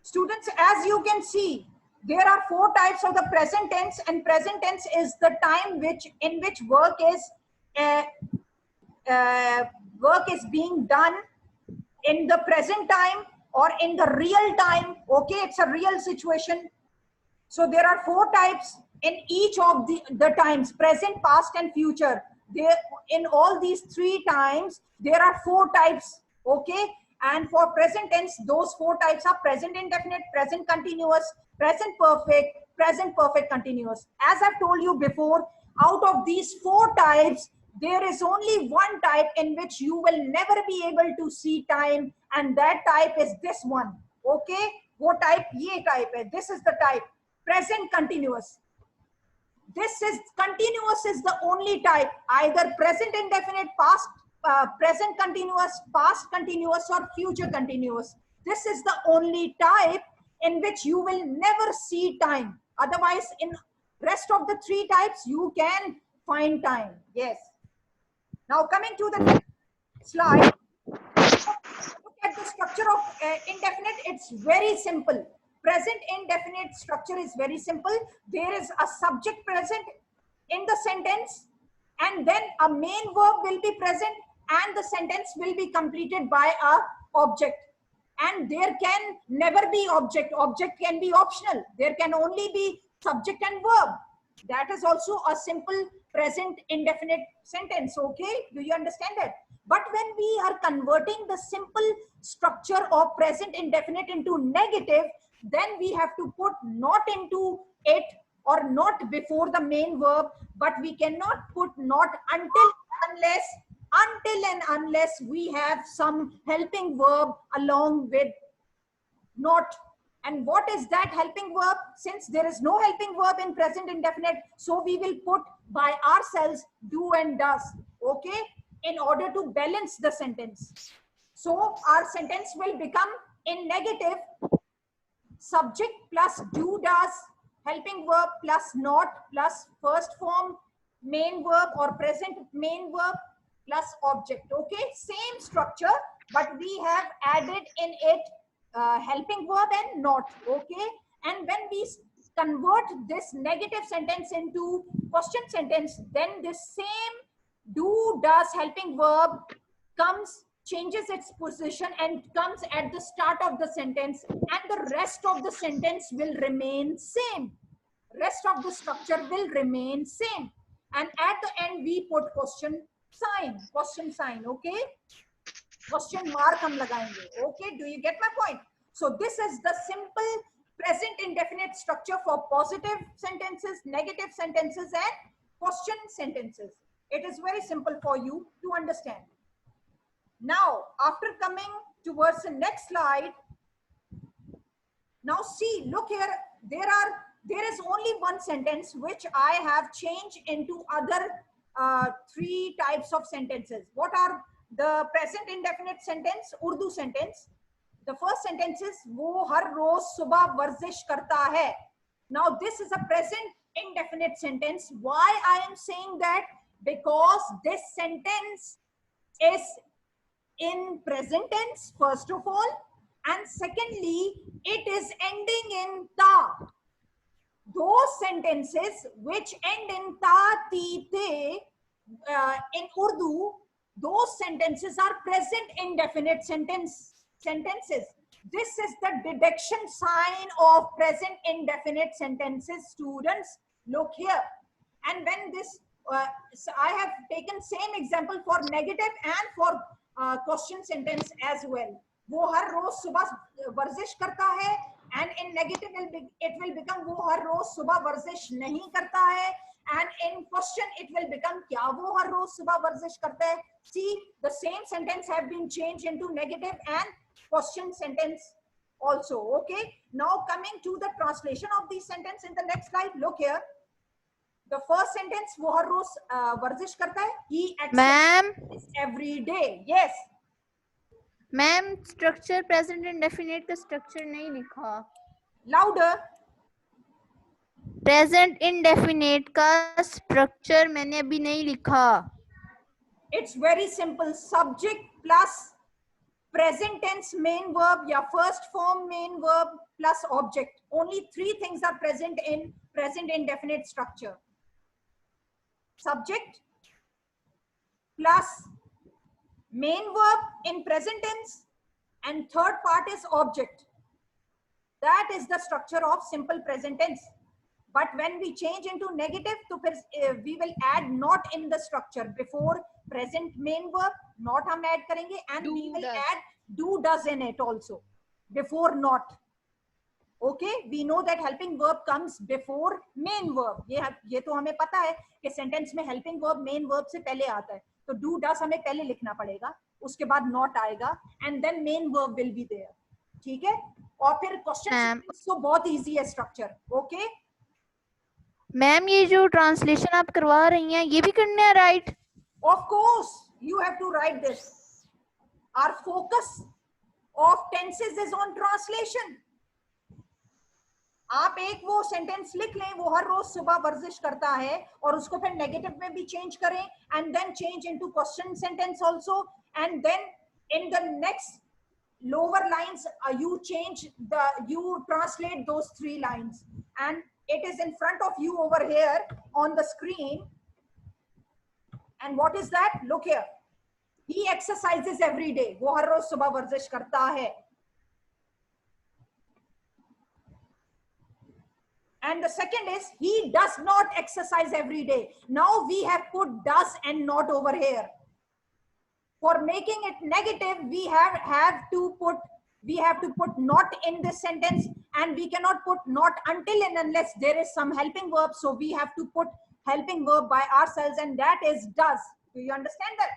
Students, as you can see, there are 4 types of the present tense, and present tense is the time in which uh, work is being done in the present time or in the real time. Okay, it's a real situation. So there are 4 types in each of the times: present, past, and future. There, in all these 3 times, there are 4 types. Okay, and for present tense, those 4 types are present indefinite, present continuous, present perfect continuous. As I've told you before, out of these 4 types, there is only one type in which you will never be able to see time, and that type is this one. Okay, वो type ये type है. This is the type, present continuous. This is continuous is the only type, either present indefinite, present continuous, past continuous, or future continuous. This is the only type in which you will never see time. Otherwise, in rest of the 3 types, you can find time. Yes. Now coming to the next slide. Look at the structure of indefinite. It's very simple. Present indefinite structure is very simple. There is a subject present in the sentence, and then a main verb will be present, and the sentence will be completed by a object. And there can never be object. Object can be optional. There can only be subject and verb. That is also a simple present indefinite sentence. Okay, do you understand that? But when we are converting the simple structure of present indefinite into negative, then we have to put not into it or not before the main verb, but we cannot put not until and unless we have some helping verb along with not. And what is that helping verb? Since there is no helping verb in present indefinite, so we will put by ourselves do and does. Okay, in order to balance the sentence. So our sentence will become in negative: subject plus do does, helping verb plus not, plus first form main verb or present main verb plus object. Okay, same structure, but we have added in it helping verb and not. Okay, and when we convert this negative sentence into question sentence, then this same do does helping verb changes its position and comes at the start of the sentence, and the rest of the sentence will remain same. Rest of the structure will remain same, and at the end we put question sign. Okay, question mark hum lagayenge. Okay, do you get my point? So this is the simple present indefinite structure for positive sentences, negative sentences, and question sentences. It is very simple for you to understand. Now, after coming towards the next slide, now see, look here, there is only one sentence which I have changed into other 3 types of sentences. What are the present indefinite sentence? Urdu sentence. The first sentence is वो हर रोज सुबह वर्जिश करता है. Now this is a present indefinite sentence. Why I am saying that? Because this sentence is in present tense, first of all, and secondly, it is ending in ta. Those sentences which end in ta, ti, te in Urdu, those sentences are present indefinite sentences. This is the deduction sign of present indefinite sentences, students. Look here. And when this, so I have taken same example for negative and for question sentence as well. वो हर रोज सुबह वर्जिश करता है, and in negative it will become वो हर रोज सुबह वर्जिश नहीं करता है, and in question it will become क्या वो हर रोज सुबह वर्जिश करता है. See, the same sentence have been changed into negative and question sentence also. Okay, now coming to the translation of these sentence in the next slide. Look here. The first sentence, वो हर रोज वर्जिश करता है. He exercises every day. Yes. Ma'am structure present indefinite का structure नहीं लिखा. Louder. Present indefinite का structure मैंने अभी नहीं लिखा. It's very simple. Subject plus present tense main verb या first form main verb plus object. Only three things are present in present indefinite structure. Subject plus main verb in present tense, and third part is object. That is the structure of simple present tense. But when we change into negative, तो फिर we will add not in the structure before present main verb. Not हम add करेंगे, and Do, we will does. add do does in it also before not. Okay, we know that helping verb comes before main verb. ये तो हमें पता है कि sentence में helping verb main verb से पहले आता है. तो do does हमें पहले लिखना पड़ेगा, उसके बाद not आएगा, and then main verb will be there. ठीक है? और फिर क्वेश्चन तो बहुत इजी है स्ट्रक्चर. ओके मैम, ये जो ट्रांसलेशन आप करवा रही हैं ये भी करना है, right? Of course you have to write this. Our focus of tenses is on translation. आप एक वो सेंटेंस लिख लें, वो हर रोज सुबह वर्जिश करता है, और उसको फिर नेगेटिव में भी चेंज करें, and then change into question sentence also, and then in the next lower lines you translate those three lines, and it is in front of you over here on the screen. And what is that? Look here, he exercises every day. वो हर रोज सुबह वर्जिश करता है. And the second is he does not exercise every day. Now we have put does and not over here. For making it negative, we have to put not in this sentence, and we cannot put not until and unless there is some helping verb. So we have to put helping verb by ourselves, and that is does. Do you understand that?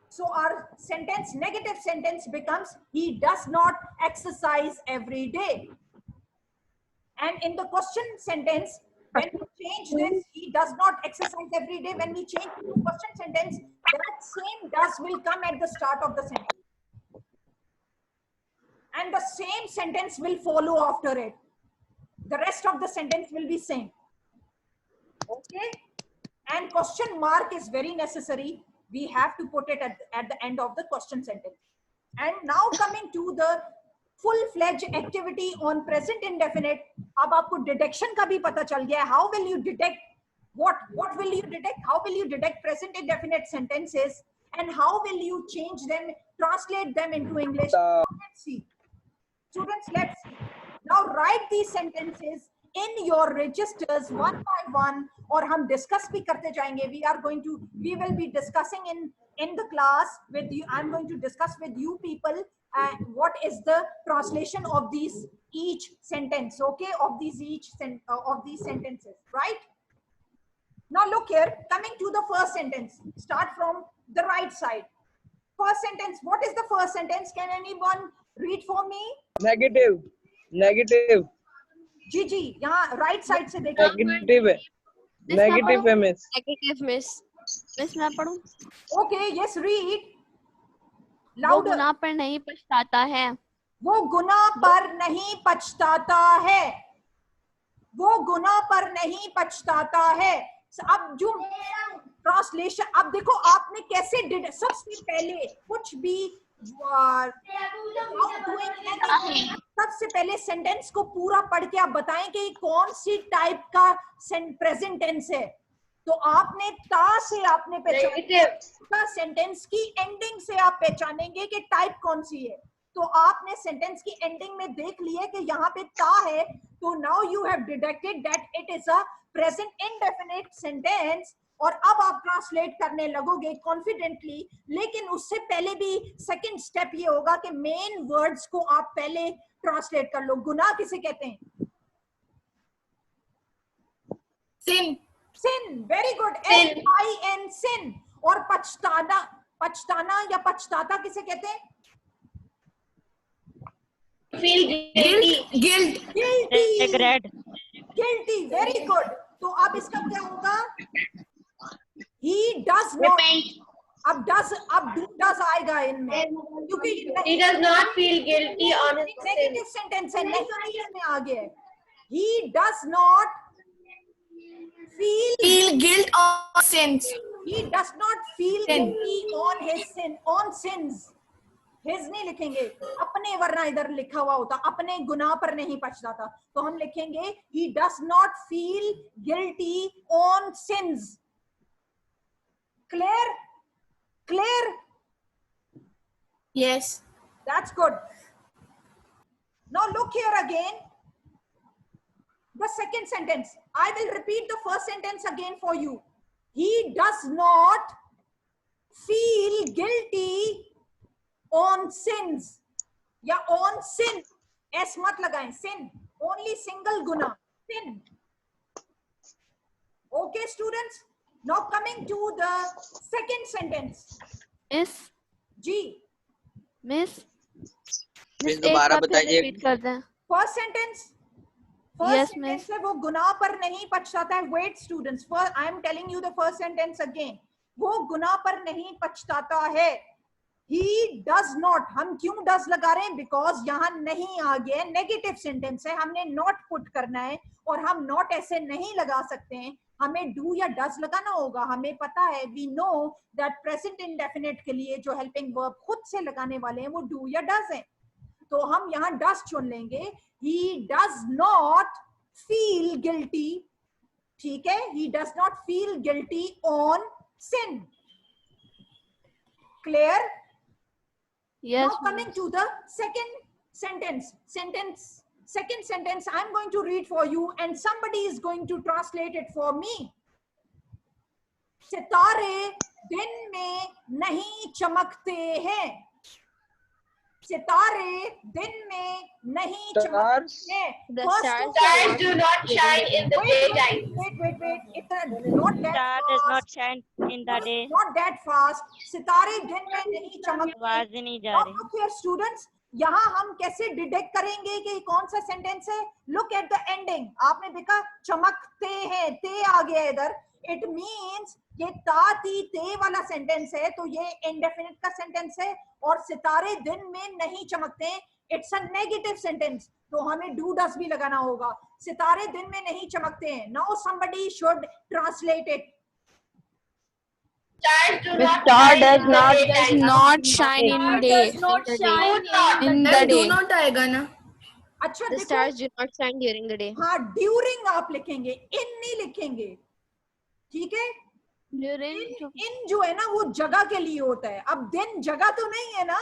So our sentence, negative sentence, becomes he does not exercise every day. And in the question sentence, when we change this, he does not exercise every day, when we change to question sentence, that same does will come at the start of the sentence, and the same sentence will follow after it. The rest of the sentence will be same. Okay, and question mark is very necessary. We have to put it at the end of the question sentence. And now coming to the full-fledged activity on present indefinite. अब आपको deduction का भी पता चल गया. How will you detect what will you detect? How will you detect present indefinite sentences, and how will you change them, translate them into English? Let's see. Students, let's see. Now write these sentences in your registers one by one, और हम discuss भी करते जाएंगे. We will be discussing in the class with you. I'm going to discuss with you people what is the translation of these each sentence, okay, of these sentences, right? Now look here, coming to the first sentence, start from the right side. First sentence, what is the first sentence? Can anyone read for me? Negative. जी यहाँ right side से देखा. Negative है miss. Negative miss. Miss मैं पढ़ूं? Okay, yes, read. वो Louder. गुनाह पर नहीं पछताता है. वो गुनाह पर नहीं पछताता है. वो गुनाह पर नहीं पछताता है. अब जो ट्रांसलेशन, अब देखो आपने कैसे सबसे पहले कुछ भी सबसे पहले सेंटेंस को पूरा पढ़ के आप बताएं कि कौन सी टाइप का प्रेजेंट टेंस है. तो आपने ता से आपने पहचाना, सेंटेंस की एंडिंग से आप पहचानेंगे कि टाइप कौन सी है. तो आपने सेंटेंस की एंडिंग में देख लिया कि यहाँ पे ता है, तो now you have detected that it is a present indefinite sentence, और अब आप ट्रांसलेट करने लगोगे कॉन्फिडेंटली. लेकिन उससे पहले भी सेकंड स्टेप ये होगा कि मेन वर्ड्स को आप पहले ट्रांसलेट कर लो. गुनाह किसे कहते हैं? Sin. Sin. Very good. SIN, sin. और पछताना या पछताता किसे कहते हैं? Feel guilt. Guilty. Guilty. Very good. तो अब इसका क्या होगा? He does not. अब do does आएगा इनमें, क्योंकि He does not feel guilty on his sin. Negative sentence है, नेगेटिव में आ गया है. He does not feel guilt on sins. He does not feel guilty on his sin, on sins. His नहीं लिखेंगे, अपने, वरना इधर लिखा हुआ होता अपने गुनाह पर नहीं पछताता, तो हम लिखेंगे he does not feel guilty on sins. Clear? Clear? Yes. That's good. Now look here again. The second sentence. I will repeat the first sentence again for you. He does not feel guilty on sins. या on sin. S मत लगाएं. Sin. Only single guna. Sin. Okay, students. Now coming to the second sentence. Miss G. Miss miss दोबारा बताइए। Repeat कर दें। First sentence. First Yes, sentence miss. है वो गुनाह पर नहीं पछताता है. Wait, students. First, I am telling you the first sentence again. वो गुनाह पर नहीं पछताता है. He does not. हम क्यों does लगा रहे हैं? Because यहाँ नहीं आ गया. Negative sentence है. हमने not put करना है और हम not ऐसे नहीं लगा सकते हैं. हमें do या does लगाना होगा. हमें पता है. We know that present indefinite के लिए जो helping verb खुद से लगाने वाले हैं वो do या does हैं. तो हम यहाँ does चुन लेंगे. He does not feel guilty. ठीक है? He does not feel guilty on sin. Clear? Yes, Now coming to the second sentence. Second sentence I'm going to read for you and somebody is going to translate it for me. सितारे दिन में नहीं चमकते हैं. सितारे दिन में नहीं चमकते हैं. Stars do not shine in the daytime. Wait. It's not that Star fast. does not shine in the day. Not that fast. सितारे दिन में नहीं चमकते. आवाज ही नहीं जा Now रही. look here, students. यहाँ हम कैसे डिटेक्ट करेंगे कि कौन सा सेंटेंस है? Look at the ending. आपने देखा चमकते हैं, ते आ गया इधर. It means ये ता ती ते वाला सेंटेंस है, तो ये इंडेफिनिट का सेंटेंस है. और सितारे दिन में नहीं चमकते हैं, इट्स अ नेगेटिव सेंटेंस, तो हमें डू डस भी लगाना होगा. सितारे दिन में नहीं चमकते हैं. Now somebody should translate it. Stars do The not star shine does in the not- daytime. not shine in day. Does not shine In the day. not आएगा ना. अच्छा The देखो, stars do not shine during the day. हाँ during आप लिखेंगे, इन नहीं लिखेंगे. ठीक है? During इन जो है ना वो जगह के लिए होता है. अब दिन जगह तो नहीं है ना.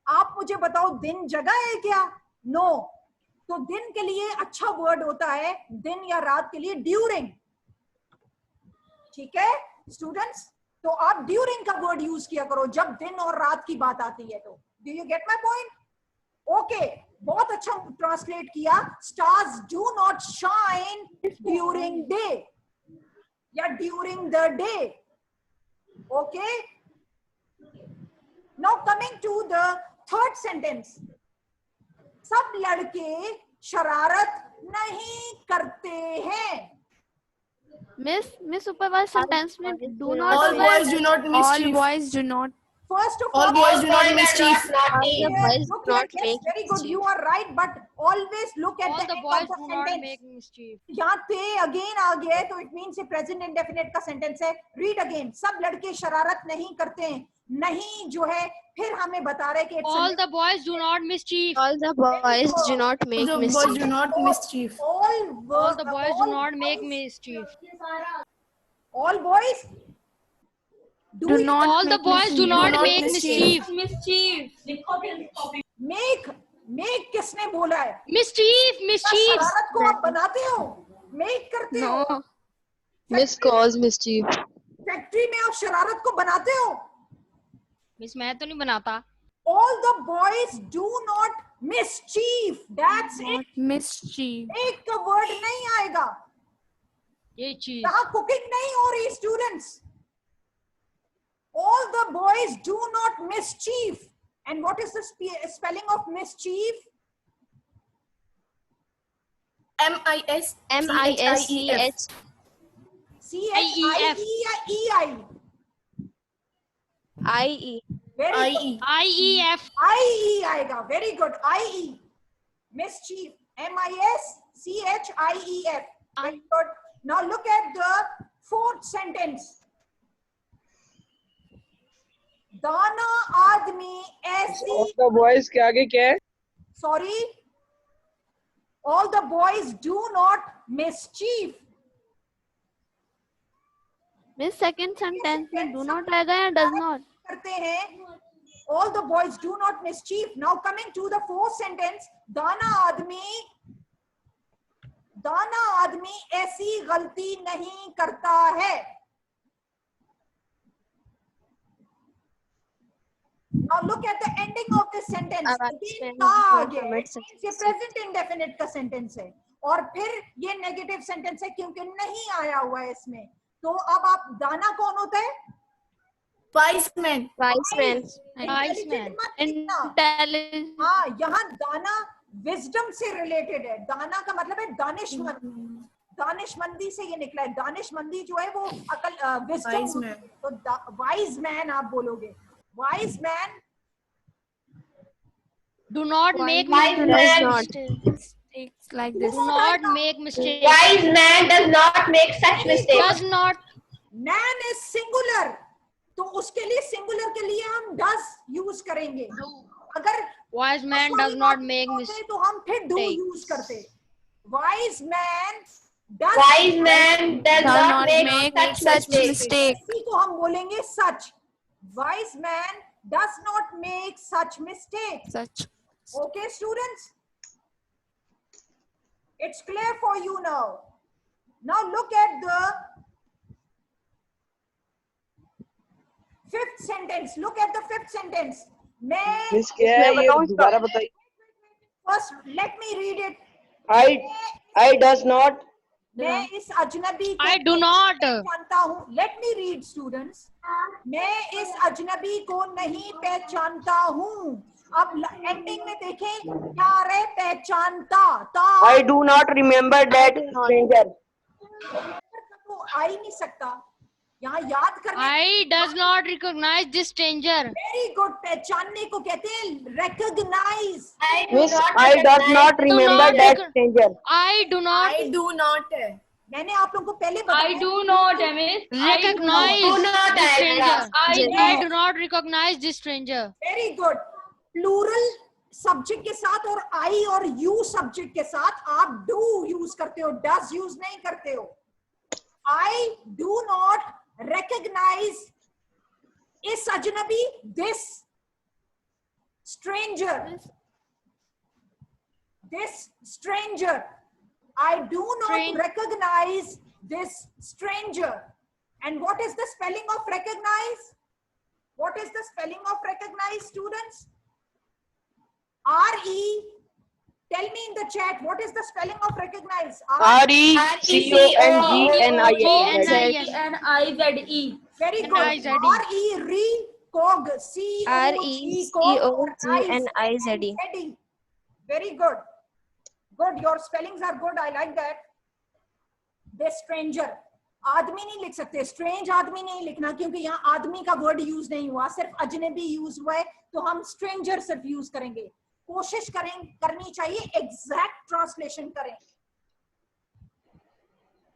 आप मुझे बताओ दिन जगह है क्या? नो. तो दिन के लिए अच्छा वर्ड होता है दिन या रात के लिए ड्यूरिंग. ठीक है स्टूडेंट्स? तो आप ड्यूरिंग का वर्ड यूज किया करो जब दिन और रात की बात आती है. तो do you get my point? Okay, बहुत अच्छा ट्रांसलेट किया. Stars do not shine during day या during the day. Okay, now coming to the third sentence. सब लड़के शरारत नहीं करते हैं. मिस ऊपर वाले सेंटेंस में do not. All boys do not All mischief. boys do not. First of All all, boys do not mischief. yes, look here, yes, very good, you are right, but always look at the end of the sentence. mischief. यहाँ ते again आ गया है, तो it means ये present indefinite का sentence है. Read again. सब लड़के शरारत नहीं करते हैं. नहीं जो है फिर हमें बता रहे कि it's All the boys do not mischief. All the boys do not make The boys mischief. do not mischief. All the boys do not make mischief. All boys Do not. All the make boys do mischief. not not make mischief. mischief. make किसने बोला है? Mischief, क्या mischief. शरारत को आप बनाते हो? make करते हो? No. Miss cause mischief. Factory में आप शरारत को बनाते हो? Miss मैं तो नहीं बनाता. All the boys do not mischief. That's it. Not mischief. एक का word नहीं आएगा. ये चीज. यहाँ कुकिंग नहीं हो रही students. All the boys do not mischief. And what is the spelling of mischief? M-I-S. M-I-S-C-H. C-H-I-E या E-I? I-E. Very good. I-E. IEF. I-E आएगा. Very good. I-E. Mischief. M-I-S-C-H-I-E-F. Very good. Now look at the fourth sentence. दाना आदमी ऐसी, All the boys के आगे क्या है? sorry, all the boys do not mischief. Miss second sentence में do not आएगा या डज नॉट? करते हैं, all the boys do not mischief. Now coming to the fourth sentence, दाना आदमी ऐसी गलती नहीं करता है. Now look at the ending of this sentence. Again, था आ गया. ये present indefinite का sentence है और फिर ये negative sentence है क्योंकि नहीं आया हुआ है इसमें. तो अब आप दाना कौन होता है? Wise man. Vice man. Intelligent. हाँ, यहाँ दाना विजडम से रिलेटेड है. दाना का मतलब है दानिशमंद. दानिशमंदी से ये निकला है. दानिशमंदी जो है वो अकल, Wise विजडम. man. तो वाइज मैन आप बोलोगे. Wise man Do not make Wise man. It's like this. Do not make mistakes. Wise man does not make such mistakes. Does not. Man is singular, तो उसके लिए singular के लिए हम does use करेंगे. अगर Wise man does not make mistakes. तो हम फिर डू यूज करते. Wise man Wise man does not make such mistakes. इसी को हम बोलेंगे such. Wise man does not make such mistake. Such. Okay, students? It's clear for you now. Now look at the fifth sentence. Look at the fifth sentence. मैं Miss क्या है ये दोबारा बताइए. first let me read it. I does not. मैं इस अजनबी को I do not. पहचानता हूँ. Let me read, students. मैं इस अजनबी को नहीं पहचानता हूँ. अब एंडिंग में देखें क्या आ रहा है? पहचानता. I do not remember that stranger. तो आ ही नहीं सकता. यहाँ याद करने. I does not recognize this stranger. Very good. पहचानने को कहते हैं recognize. Miss, I does not remember that stranger. I do not I do not. मैंने आप लोगों को पहले बताया. do not, miss. recognize do not this stranger. I I do not recognize this stranger. Very good. Plural subject के साथ और आई और यू सब्जेक्ट के साथ आप डू यूज करते हो, डज यूज नहीं करते हो. आई डू नॉट recognize इस अजनबी, this stranger, I do not recognize this stranger. And what is the spelling of recognize? What is the spelling of recognize, students? R-E. Tell me in the chat, what is the spelling of recognize? RECONGNIZ. Very good. N-I-Z-E. R-E-R-E-C-O-G. RECOGNIZE. Very good. Good. Your spellings are good. I like that. The stranger. आदमी नहीं लिख सकते. Strange आदमी नहीं लिखना क्योंकि यहाँ आदमी का वर्ड यूज नहीं हुआ, सिर्फ अजनबी यूज हुआ है. तो हम स्ट्रेंजर सिर्फ यूज करेंगे. कोशिश करनी चाहिए एग्जैक्ट ट्रांसलेशन करें.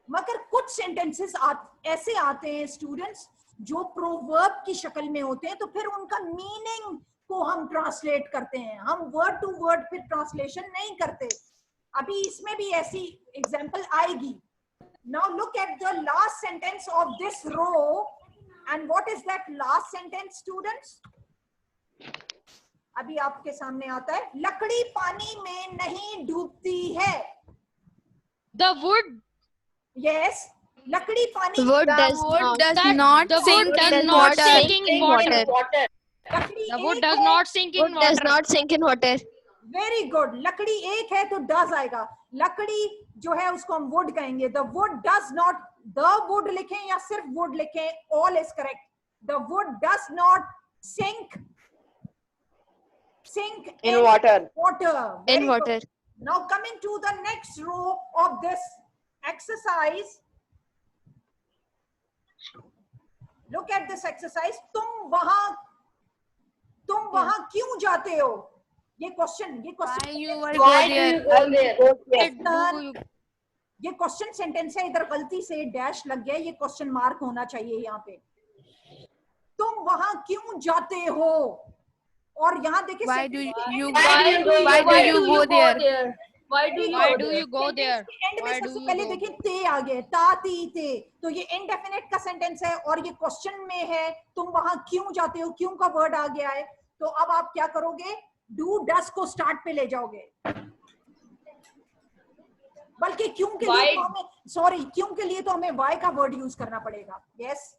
मगर कुछ सेंटेंसेस ऐसे आते हैं स्टूडेंट्स जो प्रोवर्ब की शक्ल में होते हैं, तो फिर उनका मीनिंग को हम ट्रांसलेट करते हैं. हम वर्ड टू वर्ड फिर ट्रांसलेशन नहीं करते. अभी इसमें भी ऐसी एग्जांपल आएगी. Now look at the last sentence of this row. And what is that last sentence students? अभी आपके सामने आता है. लकड़ी पानी में नहीं डूबती है. The wood. Yes. लकड़ी पानी Wood does not The wood sink does in not water. sink in water. लकड़ी The wood एक does है. not sink in Wood does water. not sink in water. Very good. लकड़ी एक है तो does आएगा. लकड़ी जो है उसको हम वुड कहेंगे. The wood does not. The wood लिखें या सिर्फ वुड लिखें, all is correct. The wood does not sink In water. Very In good. water. Now coming to the next row of this exercise. Look at this exercise. तुम वहां क्यों जाते हो? ये क्वेश्चन Why do you ये question sentence है. इधर गलती से डैश लग गया. ये क्वेश्चन मार्क होना चाहिए यहाँ पे. तुम वहां क्यों जाते हो? और यहाँ देखिए Why do you go go there? Why do Why do you go there? And में Why do सबसे you पहले go देखिए ते आ गया, ता ती ते, तो ये इनडेफिनेट का सेंटेंस है और ये क्वेश्चन में है, तुम वहां क्यों जाते हो, क्यों का वर्ड आ गया है। तो अब आप क्या करोगे, डू डस को स्टार्ट पे ले जाओगे, बल्कि क्यों के लिए तो हमें, सॉरी, क्यों के लिए तो हमें वाई का वर्ड यूज करना पड़ेगा। यस,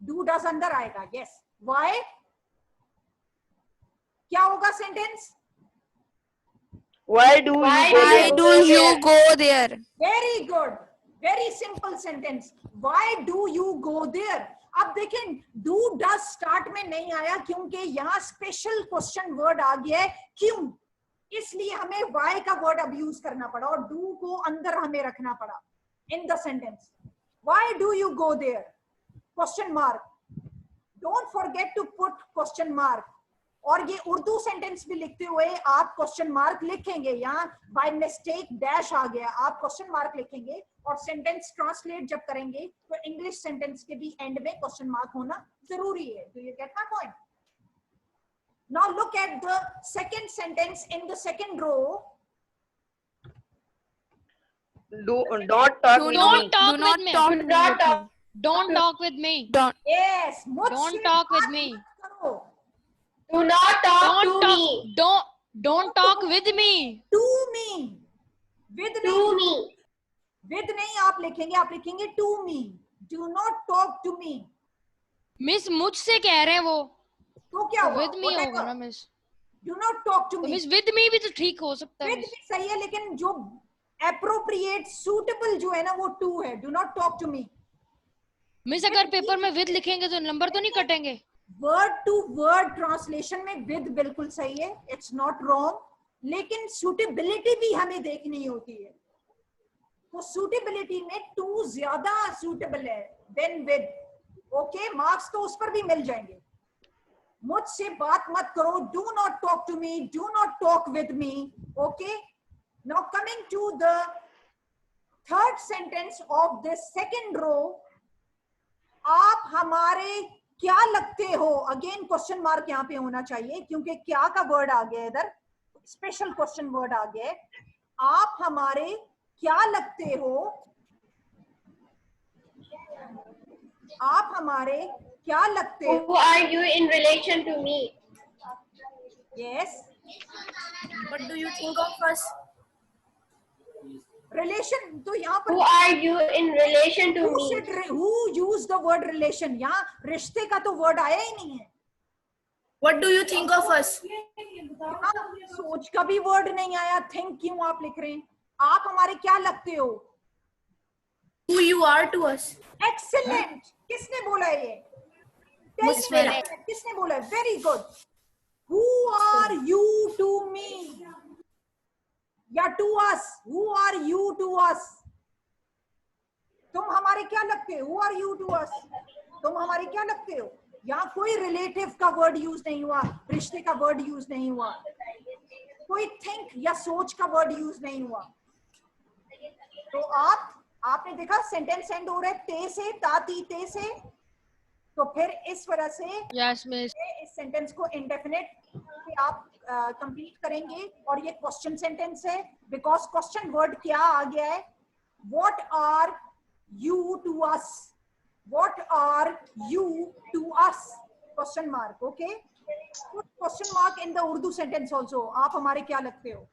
डू डस अंदर आएगा। यस, वाई क्या होगा सेंटेंस? Why do you go there? Very good, very simple sentence, why do you go there. अब देखें, डू डस स्टार्ट में नहीं आया क्योंकि यहाँ स्पेशल क्वेश्चन वर्ड आ गया है क्यों, इसलिए हमें व्हाई का वर्ड अब यूज करना पड़ा और डू को अंदर हमें रखना पड़ा in the sentence. Why do you go there, question mark, don't forget to put question mark. और ये उर्दू सेंटेंस भी लिखते हुए आप क्वेश्चन मार्क लिखेंगे, यहाँ बाय मिस्टेक डैश आ गया, आप क्वेश्चन मार्क लिखेंगे और सेंटेंस ट्रांसलेट जब करेंगे तो इंग्लिश सेंटेंस के भी एंड में क्वेश्चन मार्क होना जरूरी है। Do you get my point? Now look at the second sentence in the second row. Don't talk with Don't me. talk Do not with me. talk with me. Don't talk with me. Yes, मुझसे Don't talk with बात me. मत करो। Do not talk Don't to talk. me. Don't talk with me. To me, with To नहीं, me. With नहीं आप लिखेंगे, आप लिखेंगे to me. Do not talk to me, miss मुझसे कह रहे हैं वो, तो क्या हुआ? with me होगा ना मिस। डू नॉट टॉक टू तो मी। मिस with me भी तो ठीक हो सकता है विद मिस। भी सही है, लेकिन जो एप्रोप्रिएट सूटेबल जो है ना वो टू है। Do not talk to me. Miss अगर पेपर में with लिखेंगे तो नंबर तो नहीं कटेंगे? वर्ड टू वर्ड ट्रांसलेशन में विद बिल्कुल सही है, इट्स नॉट रॉन्ग, लेकिन सूटेबिलिटी भी हमें देखनी होती है। तो सूटेबिलिटी में टू ज्यादा सूटेबल है देन विद। ओके, मार्क्स तो उस पर भी मिल जाएंगे। मुझसे बात मत करो, do not talk to me, do not talk with me. Okay, now coming to the third sentence of this second row. आप हमारे क्या लगते हो, अगेन क्वेश्चन मार्क यहाँ पे होना चाहिए क्योंकि क्या का वर्ड आ गया, इधर स्पेशल क्वेश्चन वर्ड आ गया। आप हमारे क्या लगते हो, आप हमारे क्या लगते हो। Who are you in relation to me? Yes, What do you think of us? Relation, तो यहाँ पर Who are you in relation to me? who use the word relation, यहाँ रिश्ते का तो वर्ड आया ही नहीं है। What do you think of us? यहाँ सोच का भी वर्ड नहीं आया, थिंक क्यों आप लिख रहे हैं। आप हमारे क्या लगते हो। Who you are to us? Excellent, किसने बोला ये? Tell me, मुस्फेरा। किसने बोला? Very good. Who are you to me या to us? Who are you to us? तुम हमारे क्या लगते हो? Who are you to us? तुम हमारे क्या लगते हो? यहाँ कोई रिलेटिव का वर्ड यूज नहीं हुआ, रिश्ते का वर्ड यूज नहीं हुआ, कोई थिंक या सोच का वर्ड यूज नहीं हुआ। तो आपने देखा सेंटेंस एंड हो रहा है ते से, ताती ते से, तो फिर इस वजह से यस मिस। इस सेंटेंस को इंडेफिनेट आप कंप्लीट करेंगे और ये क्वेश्चन सेंटेंस है बिकॉज क्वेश्चन वर्ड क्या आ गया है, what are you to us, what are you to us, question mark. Okay, question mark in the Urdu sentence also, आप हमारे क्या लगते हो।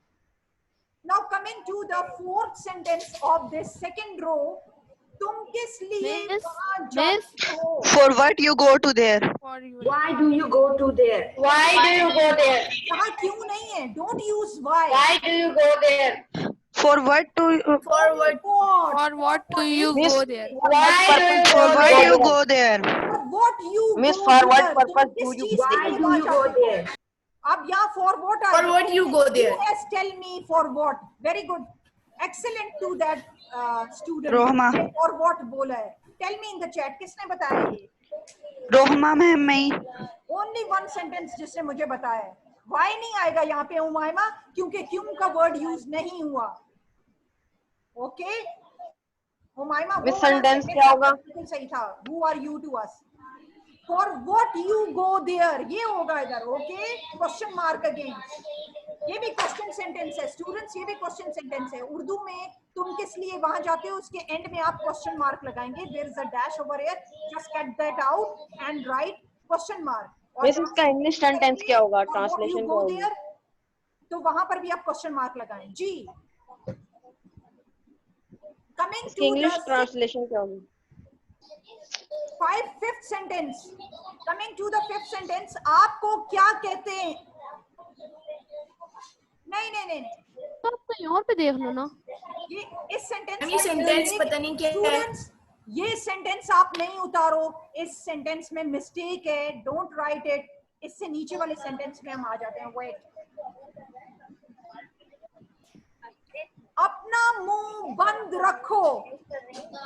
Now coming to the fourth sentence of this second row, तुम किस लिए वहां जाते हो। For what you go to there? For you. Why do you go to there? Why do you go there? कहा क्यों नहीं है, don't use why. Why do you go there? For what to? Forward. For what do you Miss, go there? Why do you For go what there? you go there? What you Miss, go for what there? purpose तुम do किस you- चीज के Why लिए do वहां you go जाते हो? there? अब यहाँ for what For what you go there? Yes, tell me for what. Very good, excellent to that student. रोहमा। For what बोला है? Tell me in the chat, किसने बताया ये? रोहमा मैम मैं Only one sentence जिसने मुझे बताया है। Why नहीं आएगा यहाँ पे उमायमा, क्योंकि क्यों का वर्ड यूज नहीं हुआ। ओके, उमायमा Miss, sentence क्या होगा? बिल्कुल सही था। Who are you to us? For what you go there, ये होगा इधर. Okay, question mark again. ये भी क्वेश्चन सेंटेंस है स्टूडेंट्स, ये भी क्वेश्चन सेंटेंस है. उर्दू में तुम किस लिए वहां जाते हो, उसके एंड में आप क्वेश्चन मार्क लगाएंगे. There is a dash over here, just cut that out and write question mark. Miss इसका इंग्लिश सेंटेंस क्या होगा, ट्रांसलेशन क्या होगी? तो वहां पर भी आप क्वेश्चन मार्क लगाएं जी. कमिंग इसकी टू इंग्लिश द ट्रांसलेशन क्या होगी? fifth sentence. Coming to the fifth sentence, आपको क्या कहते हैं? नहीं, तो आप कहीं और पे देख लो ना. ये इस सेंटेंस ये सेंटेंस पता नहीं क्या है. ये सेंटेंस आप नहीं उतारो, इस सेंटेंस में मिस्टेक है, डोंट राइट इट. इससे नीचे वाले सेंटेंस में हम आ जाते हैं. वेट, अपना मुंह बंद रखो.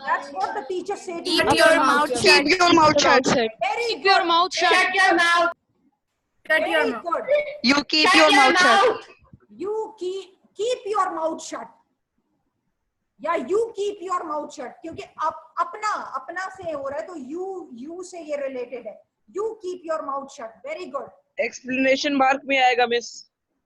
That's what the teacher said. Keep your mouth shut. Keep your mouth shut. Very Keep your mouth shut. Shut your mouth. Shut your Very mouth. good. You keep your mouth shut. You keep your mouth shut. या you keep your mouth shut, क्योंकि अपना से हो रहा है तो you से ये रिलेटेड है. You keep your mouth shut. Very good. Explanation mark भी आएगा मिस,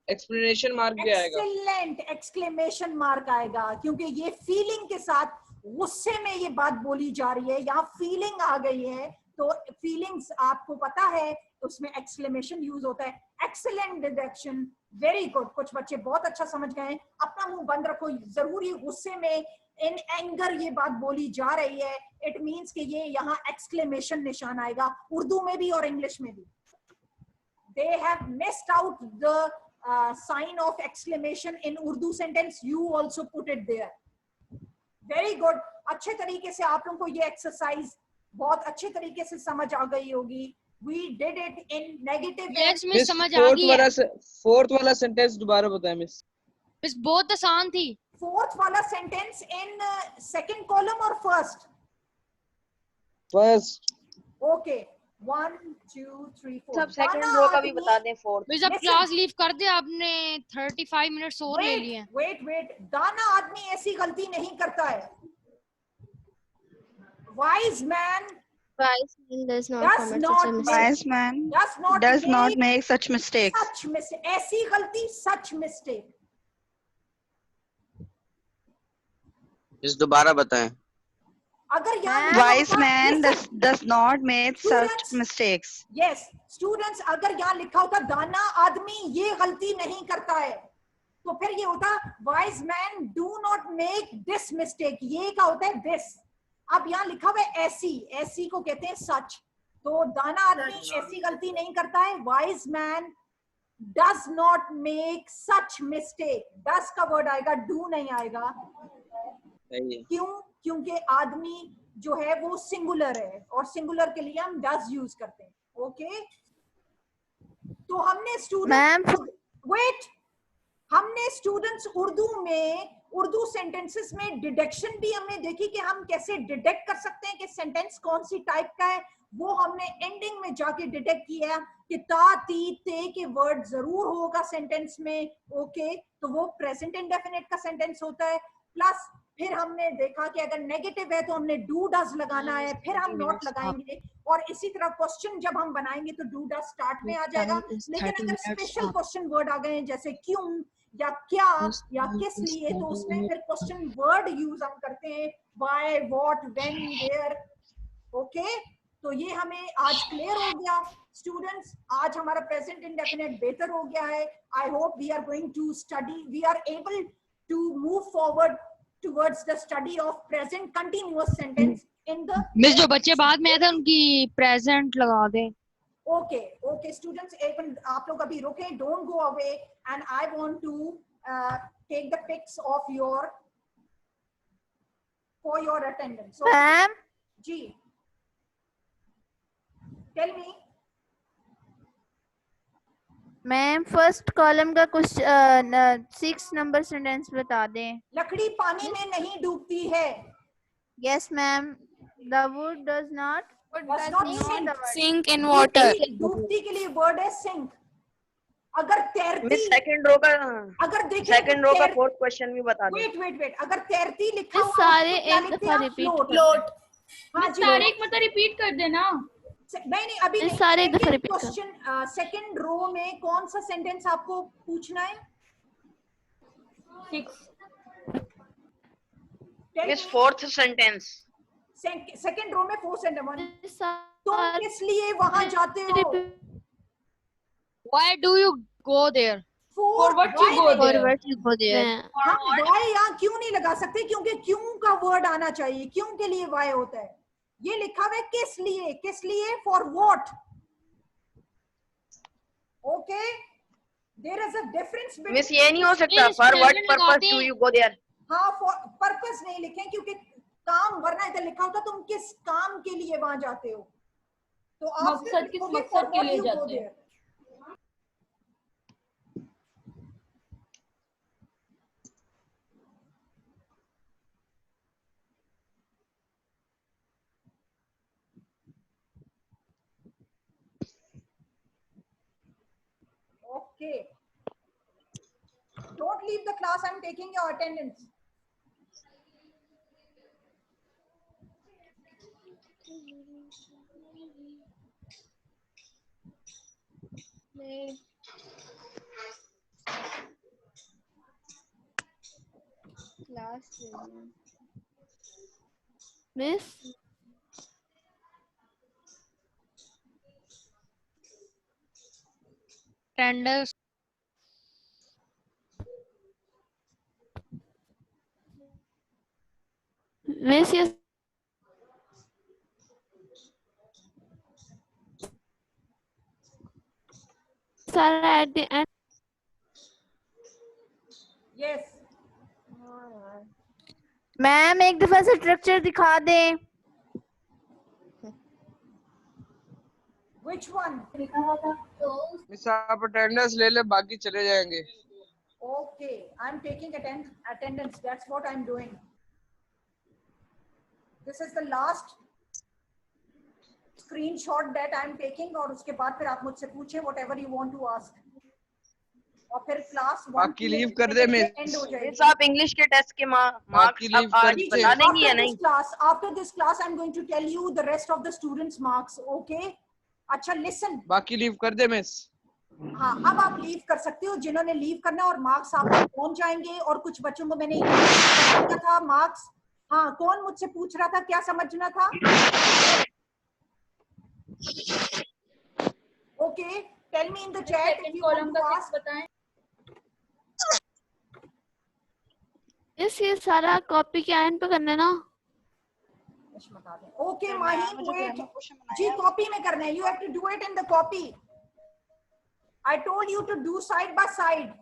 एक्सप्लेनेशन मार्क भी आएगा. Excellent. एक्सक्लेमेशन मार्क आएगा क्योंकि ये फीलिंग के साथ, गुस्से में ये बात बोली जा रही है. यहाँ फीलिंग आ गई है तो फीलिंग्स आपको पता है, उसमें एक्सक्लेमेशन यूज होता है. Excellent deduction. Very good. कुछ बच्चे बहुत अच्छा समझ गए. अपना मुंह बंद रखो, जरूर ये गुस्से में, इन एंगर ये बात बोली जा रही है. इट मींस कि ये यहाँ एक्सक्लेमेशन निशान आएगा, उर्दू में भी और इंग्लिश में भी. They have missed out the sign of exclamation in Urdu sentence. You also put it there. Very good. अच्छे तरीके से आप लोगों को ये एक्सरसाइज बहुत अच्छे तरीके से समझ आ गई होगी. We did it in negative. Yes, miss समझ आ गई है. फोर्थ वाला सेंटेंस दोबारा बताएं मिस. मिस बहुत आसान थी. फोर्थ वाला सेंटेंस इन सेकंड कॉलम और फर्स्ट? फर्स्ट. ओके, 1 2 3 4. सब सेकंड रो का भी बता दें. फोर्थ मिस अब क्लास लीव कर दे, आपने 35 मिनट्स और ले लिए हैं. वेट. दाना आदमी ऐसी गलती नहीं करता है. Wise man Wise man does not does commit not such a make- mistake. Wise man does not make such mistakes. ऐसी गलती, such mistake. इस दोबारा बताएं. अगर यहाँ Wise man does not make such Students. mistakes. Yes, students, अगर यहाँ लिखा होता दाना आदमी ये गलती नहीं करता है, तो फिर ये होता wise man do not make this mistake. ये क्या होता है this. अब यहाँ लिखा हुआ है ऐसी को कहते हैं सच. तो दाना आदमी ऐसी गलती नहीं करता है. wise man does not make such mistake. does का वर्ड आएगा, do नहीं आएगा. क्यों? क्योंकि आदमी जो है वो सिंगुलर है और सिंगुलर के लिए हम does यूज करते हैं. ओके, तो हमने स्टूडेंट्स उर्दू में, उर्दू सेंटेंसेस में डिडक्शन भी हमने देखी कि हम कैसे डिटेक्ट कर सकते हैं कि सेंटेंस कौन सी टाइप का है. वो हमने एंडिंग में जाके डिटेक्ट किया कि ता ती ते के वर्ड जरूर होगा सेंटेंस में. ओके, तो वो प्रेजेंट इंडेफिनिट का सेंटेंस होता है. प्लस फिर हमने देखा कि अगर नेगेटिव है तो हमने डू डज लगाना है, फिर हम नॉट लगाएंगे. और इसी तरह क्वेश्चन जब हम बनाएंगे तो डू डज स्टार्ट में आ जाएगा. लेकिन अगर स्पेशल क्वेश्चन वर्ड आ गए जैसे क्यों या क्या या किस लिए, तो उसमें फिर क्वेश्चन वर्ड यूज हम करते हैं. Why, what, when, where. Okay, तो ये हमें आज क्लियर हो गया स्टूडेंट्स. आज हमारा प्रेजेंट इंडेफिनिट बेहतर हो गया है. I hope we are going to study, we are able to move forward towards the study of present continuous sentence in the. Miss जो बच्चे बाद में आए थे उनकी प्रेजेंट लगा दें. Okay, students, एक मिनट आप लोग अभी रुके, don't go away, and I want to take the pics of for your attendance. So, Ma'am, ji, tell me. Ma'am first column का कुछ 6 नंबर सेंटेंस बता दें. लकड़ी पानी में नहीं डूबती है. Yes ma'am, the wood does not Sink in water. डूबती के लिए वर्ड है sink. अगर तैरती, मिस सेकंड रो का, अगर देखिए सेकंड रो का फोर्थ क्वेश्चन भी बता दो. वेट, अगर तैरती लिखा ये हुआ सारे तो क्या एक लिखते दफा हैं? Repeat float. हाँ जी, तारीख मतलब रिपीट कर देना. नहीं अभी ये सारे एक दफा repeat करो। क्वेश्चन सेकंड रो में कौन सा सेंटेंस आपको पूछना है? 6. Miss, fourth sentence. Second row में 4 सेंटेंस। ये सारे तुम किस लिए वहां जाते हो? Why do you go there? For what you go there? forward you go there. हम why यहाँ क्यों नहीं लगा सकते? क्योंकि क्यों का वर्ड आना चाहिए। क्यों के लिए why होता है। ये लिखा हुआ है किस लिए, किस लिए, for what. Okay, there is a difference between. Miss, ये नहीं हो सकता. Miss, For what present purpose लगाते do हैं। you go there? हाँ, for purpose नहीं लिखें क्योंकि काम, वरना इधर लिखा होता तुम किस काम के लिए वहां जाते हो। तो आप मकसद किस लिखोगे, मकसद for के what लिए you go जाते हैं? there. Okay. Don't leave the class. I'm taking your attendance. Miss, Attendance. Miss, ये सारा at the end. Yes. Ma'am एक दफा से स्ट्रक्चर दिखा दें। Which one? मिस आप अटेंडेंस ले ले, बाकी चले जाएंगे। Okay, I'm taking attendance. That's what I'm doing. This is the last screenshot that I'm taking और उसके बाद फिर आप मुझसे पूछें whatever you want to ask. और फिर क्लास 1 बाकी लीव कर दे मिस। एंड हो जाएगी। Miss, आप इंग्लिश के टेस्ट के मार्क्स बाकी leave आप कर आज दीजिए। बता देंगी या नहीं? After this class, I'm going to tell you the rest of the students' marks. Okay? अच्छा, listen. बाकी लीव कर दे मिस। हाँ, अब आप लीव कर सकते हो जिन्होंने लीव करना, और मार्क्स आपको पहुंच जाएंगे। और कुछ बच्चों को मैंने क्या था मार्क्स। हाँ, कौन मुझसे पूछ रहा था क्या समझना था? Okay, tell me in the chat if you want to ask. बताएं। Miss, ये सारा कॉपी के एंड पे करना है ना? Okay, Mahi, wait. जी, कॉपी में करना है. You have to do it in the copy. I told you to do side by side.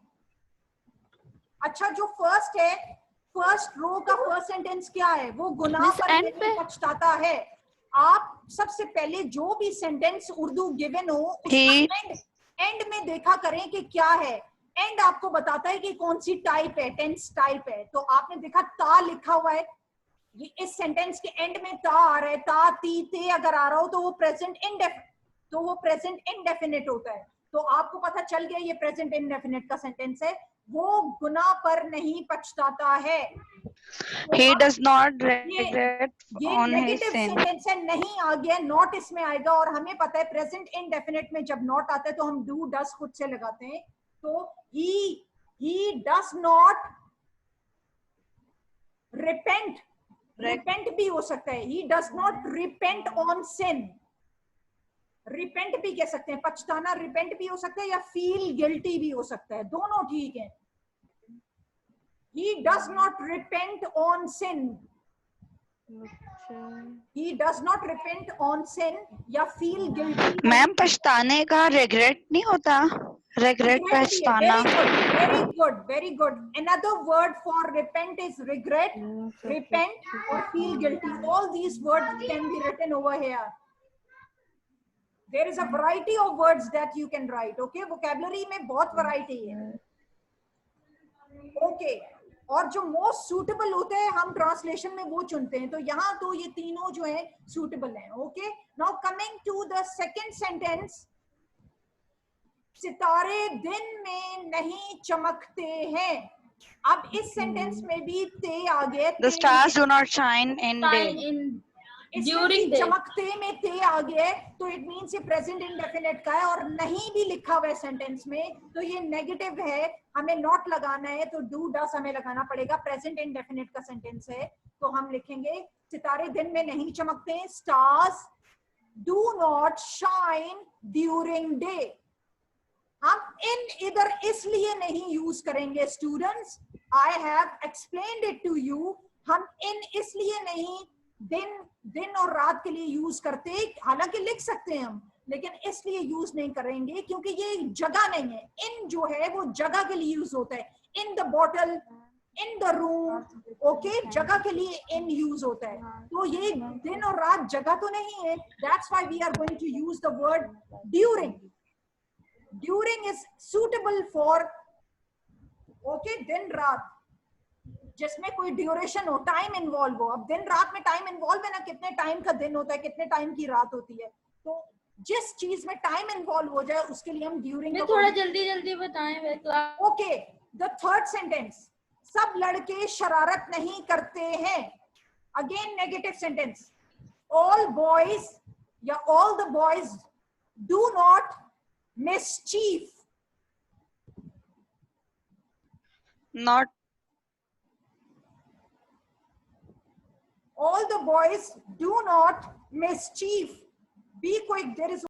अच्छा, जो फर्स्ट है, फर्स्ट रो का फर्स्ट सेंटेंस क्या है? वो गुनाह Miss, पर end नहीं पे? पछताता है। आप सबसे पहले जो भी सेंटेंस उर्दू गिवन हो उसका एंड में देखा करें कि क्या है। एंड आपको बताता है कि कौन सी टाइप है, टेंस टाइप है। तो आपने देखा ता लिखा हुआ है, ये इस सेंटेंस के एंड में ता आ रहा है। ता, ती, ते अगर आ रहा हो तो वो प्रेजेंट इंडेफिनिट होता है। तो आपको पता चल गया ये प्रेजेंट इंडेफिनिट का सेंटेंस है। वो गुनाह पर नहीं पछताता है। He does not regret ये on his negative sin. Sentence है, नहीं आ गया, नॉट इसमें आएगा। और हमें पता है प्रेजेंट इंडेफिनिट में जब नॉट आता है तो हम डू डस खुद से लगाते हैं। तो he does not repent भी हो सकता है। he does not repent on sin, repent भी कह सकते हैं। पछताना रिपेंट भी हो सकता है या फील गिल्टी भी हो सकता है, दोनों ठीक है। he does not repent on sin, he does not repent on sin या feel guilty। मैम पछताने का regret नहीं होता, regret पछताना। very good. Another word for repent is regret, repent or feel guilty. All these words can be written over here. There is a variety of words that you can write. Okay, vocabulary में बहुत variety है। Okay, और जो most suitable होते हैं हम translation में वो चुनते हैं। तो यहाँ तो ये तीनों जो है suitable हैं। Okay, now coming to the second sentence, सितारे दिन में नहीं चमकते हैं। अब इस सेंटेंस में भी ते आ गया। The stars do not shine in day. During चमकते में ते आ गया तो इट मीन्स ये प्रेजेंट इंडेफिनिट का है, और नहीं भी लिखा हुआ है सेंटेंस में तो ये नेगेटिव है, हमें नॉट लगाना है तो डू डस हमें लगाना पड़ेगा। प्रेजेंट इंडेफिनिट का सेंटेंस है तो हम लिखेंगे सितारे दिन में नहीं चमकते, stars do not shine during day. हम इन इधर इसलिए नहीं यूज करेंगे students, I have explained it to you. हम इन इसलिए नहीं दिन और रात के लिए यूज करते, हालांकि लिख सकते हैं हम, लेकिन इसलिए यूज नहीं करेंगे क्योंकि ये जगह नहीं है। इन जो है वो जगह के लिए यूज होता है, in the bottle, in the room, okay, जगह के लिए इन यूज होता है। तो ये दिन और रात जगह तो नहीं है, that's why we are going to use the word during. During is suitable for, okay, दिन रात जिसमें कोई ड्यूरेशन हो, टाइम इन्वॉल्व हो। अब दिन रात में टाइम इन्वॉल्व है ना, कितने टाइम का दिन होता है, कितने टाइम की रात होती है, तो जिस चीज में टाइम इन्वॉल्व हो जाए उसके लिए हम ड्यूरिंग। थोड़ा जल्दी जल्दी बताएं। ओके, द थर्ड सेंटेंस, सब लड़के शरारत नहीं करते हैं। Again negative sentence, all boys या all the boys do not mischief. Not. All the boys do not mischief. Be quick, there is